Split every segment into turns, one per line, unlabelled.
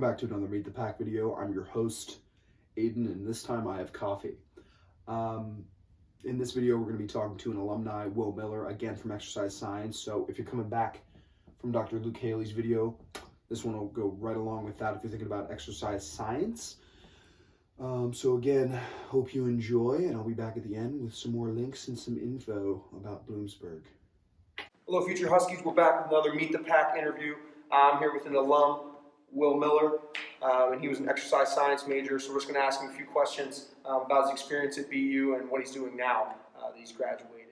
back to another Meet the Pack video. I'm your host, Aiden, and this time I have coffee. In this video, we're going to be talking to an alumni, Will Miller, again from Exercise Science. So if you're coming back from Dr. Luke Haley's video, this one will go right along with that if you're thinking about exercise science. So again, hope you enjoy, and I'll be back at the end with some more links and some info about Bloomsburg. Hello, Future Huskies. We're back with another Meet the Pack interview. I'm here with an alum, Will Miller, and he was an exercise science major, so we're just going to ask him a few questions about his experience at BU and what he's doing now that he's graduated.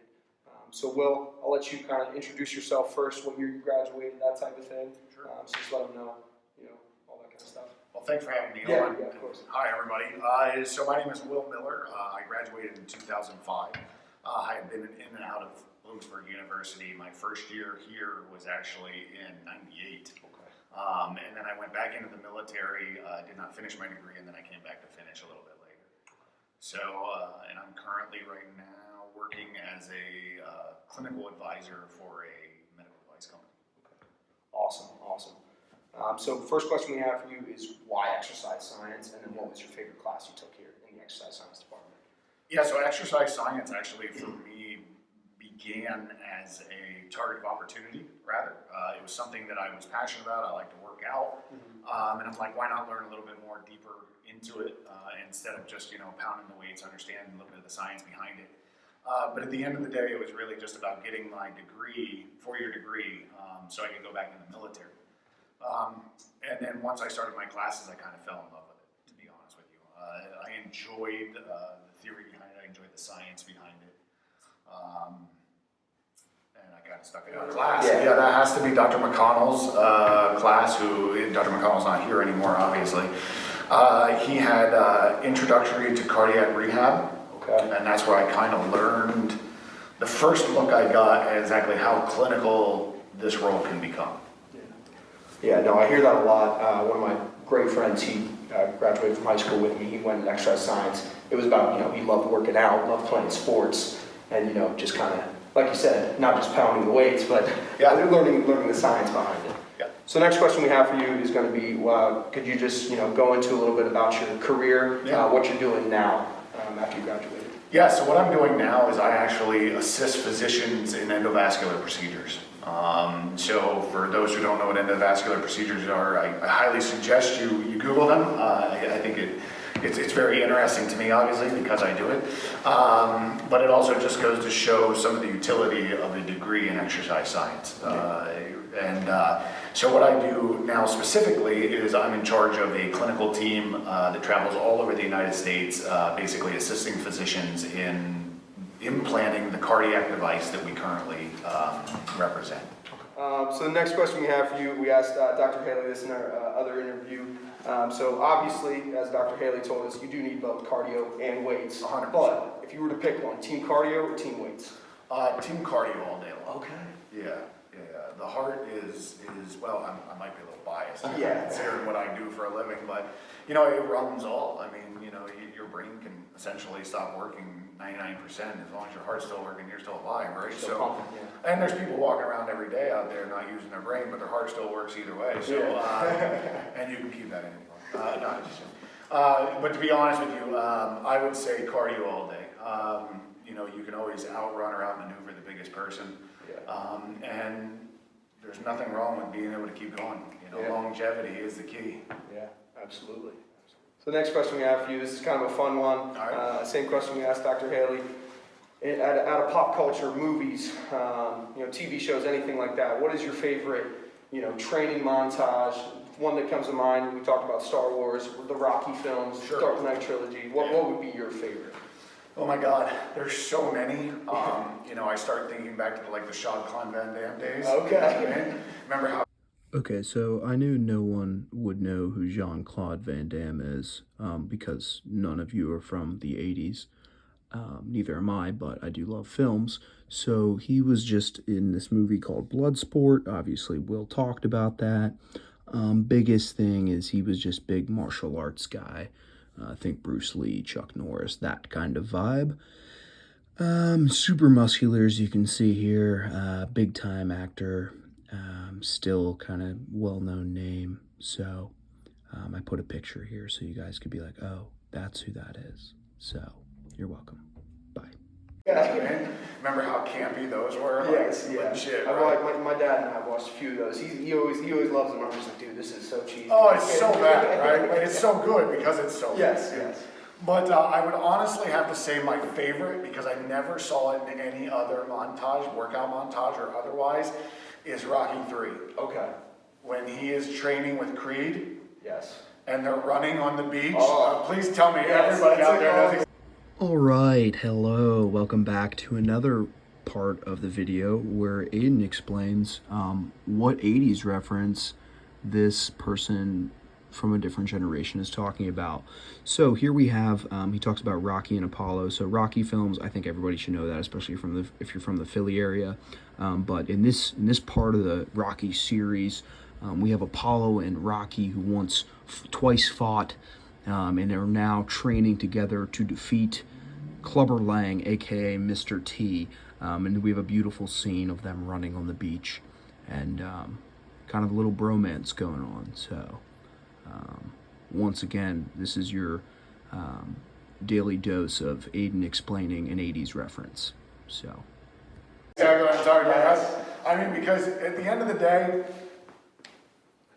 So Will, I'll let you kind of introduce yourself first, what year you graduated, that type of thing.
Sure.
So just let them know, all that kind of stuff.
Well, thanks for having me on.
Yeah, of course.
Hi, everybody. So my name is Will Miller. I graduated in 2005. I had been in and out of Bloomsburg University. My first year here was actually in '98.
Okay.
And then I went back into the military, did not finish my degree, and then I came back to finish a little bit later. So, and I'm currently right now working as a clinical advisor for a medical device company.
Okay. Awesome. So first question we have for you is why exercise science, and then what was your favorite class you took here in the exercise science department?
Yeah, so exercise science actually for me began as a target of opportunity, rather. It was something that I was passionate about. I like to work out. And I'm like, why not learn a little bit more deeper into it instead of just, pounding the weights, understanding a little bit of the science behind it. But at the end of the day, it was really just about getting my degree, four-year degree, so I could go back in the military. And then once I started my classes, I kind of fell in love with it, to be honest with you. I enjoyed the theory behind it. I enjoyed the science behind it. And I kind of stuck it out of class. Yeah, that has to be Dr. McConnell's class, Dr. McConnell's not here anymore, obviously. He had introductory to cardiac rehab.
Okay.
And that's where I kind of learned the first look I got at exactly how clinical this role can become.
Yeah, no, I hear that a lot. One of my great friends, he graduated from high school with me. He went into exercise science. It was about, he loved working out, loved playing sports, and, just kind of, like you said, not just pounding the weights, but learning the science behind it.
Yeah.
So next question we have for you is going to be, could you just, go into a little bit about your career, what you're doing now after you graduated?
Yeah, so what I'm doing now is I actually assist physicians in endovascular procedures. So for those who don't know what endovascular procedures are, I highly suggest you Google them. I think it's very interesting to me, obviously, because I do it. But it also just goes to show some of the utility of a degree in exercise science. So what I do now specifically is I'm in charge of a clinical team that travels all over the United States, basically assisting physicians in implanting the cardiac device that we currently represent.
So the next question we have for you, we asked Dr. Haley this in our other interview. So obviously, as Dr. Haley told us, you do need both cardio and weights.
100%.
But if you were to pick one, team cardio or team weights?
Team cardio all day long.
Okay.
Yeah. The heart is well, I might be a little biased considering what I do for a living, but it runs all. I mean, your brain can essentially stop working 99% as long as your heart's still working, you're still alive, right?
Still pumping,
and there's people walking around every day out there not using their brain, but their heart still works either way. So, and you can keep that anymore. No, just but to be honest with you, I would say cardio all day. You can always outrun or outmaneuver the biggest person, and there's nothing wrong with being able to keep going. Longevity is the key.
Yeah, absolutely. So the next question we have for you, this is kind of a fun one.
All right.
Same question we asked Dr. Haley. Out of pop culture, movies, TV shows, anything like that, what is your favorite, training montage? One that comes to mind, we talked about Star Wars, the Rocky films,
Sure.
Dark Knight trilogy. What would be your favorite?
Oh my God, there's so many. I start thinking back to the Jean-Claude Van Damme days.
Okay.
Remember how?
Okay, so I knew no one would know who Jean-Claude Van Damme is, because none of you are from the 80s. Neither am I, but I do love films. So he was just in this movie called Bloodsport. Obviously, Will talked about that. Biggest thing is he was just big martial arts guy. I think Bruce Lee, Chuck Norris, that kind of vibe. Super muscular, as you can see here. Big time actor. Still kind of well-known name. So I put a picture here so you guys could be like, oh, that's who that is. So, you're welcome. Bye.
Yeah, man. Remember how campy those were?
Yes,
Like,
yeah.
legit,
I
right?
like my dad and I watched a few of those. He always loves them. I'm just like, dude, this is so cheesy.
Oh, it's so bad, right? But it's so good because it's so
Yes,
bad.
yes.
But I would honestly have to say my favorite, because I never saw it in any other montage, workout montage or otherwise, is Rocky 3.
Okay.
When he is training with Creed
Yes.
and they're running on the beach.
Oh.
Please tell me
Yes,
everybody
that's
out there
like-
knows.
All right, hello, welcome back to another part of the video where Aiden explains what 80s reference this person from a different generation is talking about. So here we have, he talks about Rocky and Apollo. So Rocky films, I think everybody should know that, especially if you're from the Philly area. But in this part of the Rocky series, we have Apollo and Rocky who once twice fought, and are now training together to defeat Clubber Lang, aka Mr. T. And we have a beautiful scene of them running on the beach, and kind of a little bromance going on. So once again, this is your daily dose of Aiden explaining an 80s reference. So
Exactly what I'm talking about. I mean, because at the end of the day,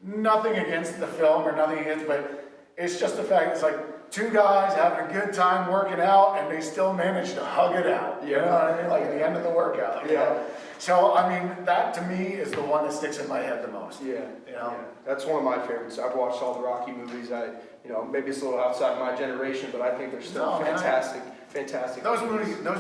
nothing against the film or nothing against, but it's just the fact it's like two guys having a good time working out and they still manage to hug it out. You know what I mean? Like at the end of the workout. You know? So, I mean, that to me is the one that sticks in my head the most.
Yeah.
You know?
Yeah. That's one of my favorites. I've watched all the Rocky movies. Maybe it's a little outside of my generation, but I think they're still
No, man,
fantastic.
Those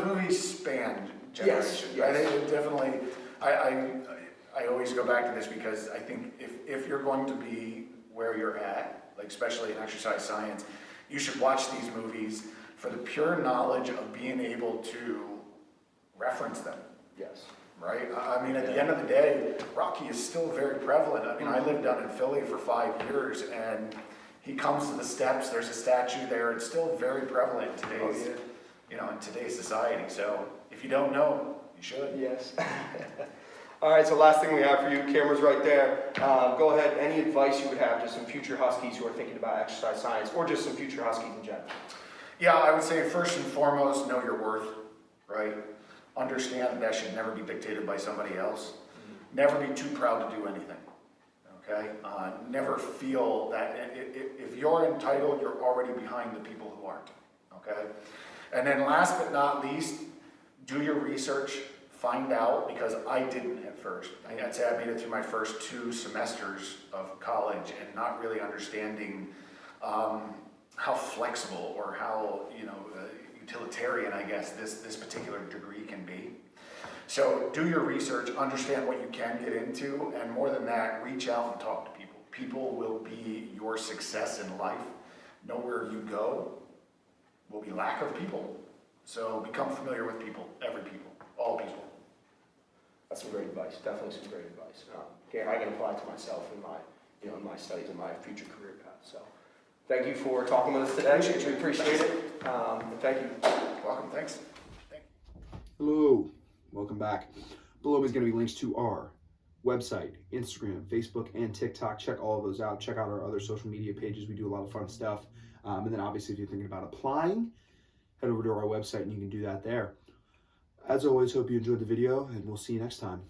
movies spanned generations.
Yes.
I think it definitely. I always go back to this because I think if you're going to be where you're at, like especially in exercise science, you should watch these movies for the pure knowledge of being able to reference them.
Yes.
Right? I mean, at the end of the day, Rocky is still very prevalent. I mean, I lived down in Philly for 5 years, and he comes to the steps. There's a statue there. It's still very prevalent in today's, in today's society. So if you don't know, you should.
Yes. All right, so last thing we have for you, camera's right there. Go ahead, any advice you would have to some future Huskies who are thinking about exercise science, or just some future Huskies in general?
Yeah, I would say first and foremost, know your worth, right? Understand that should never be dictated by somebody else. Never be too proud to do anything, okay? Never feel that if you're entitled, you're already behind the people who aren't, okay? And then last but not least, do your research. Find out, because I didn't at first. I'd say I made it through my first 2 semesters of college and not really understanding how flexible or how utilitarian, I guess, this particular degree can be. So do your research, understand what you can get into, and more than that, reach out and talk to people. People will be your success in life. Nowhere you go will be lack of people. So become familiar with people, every people, all people.
That's some great advice. Definitely some great advice. I can apply to myself in my studies and my future career path. So, thank you for talking with us today. We appreciate it. And thank you.
Welcome. Thanks.
Hello, welcome back. Below is going to be links to our website, Instagram, Facebook, and TikTok. Check all of those out. Check out our other social media pages. We do a lot of fun stuff. And then obviously, if you're thinking about applying, head over to our website and you can do that there. As always, hope you enjoyed the video, and we'll see you next time.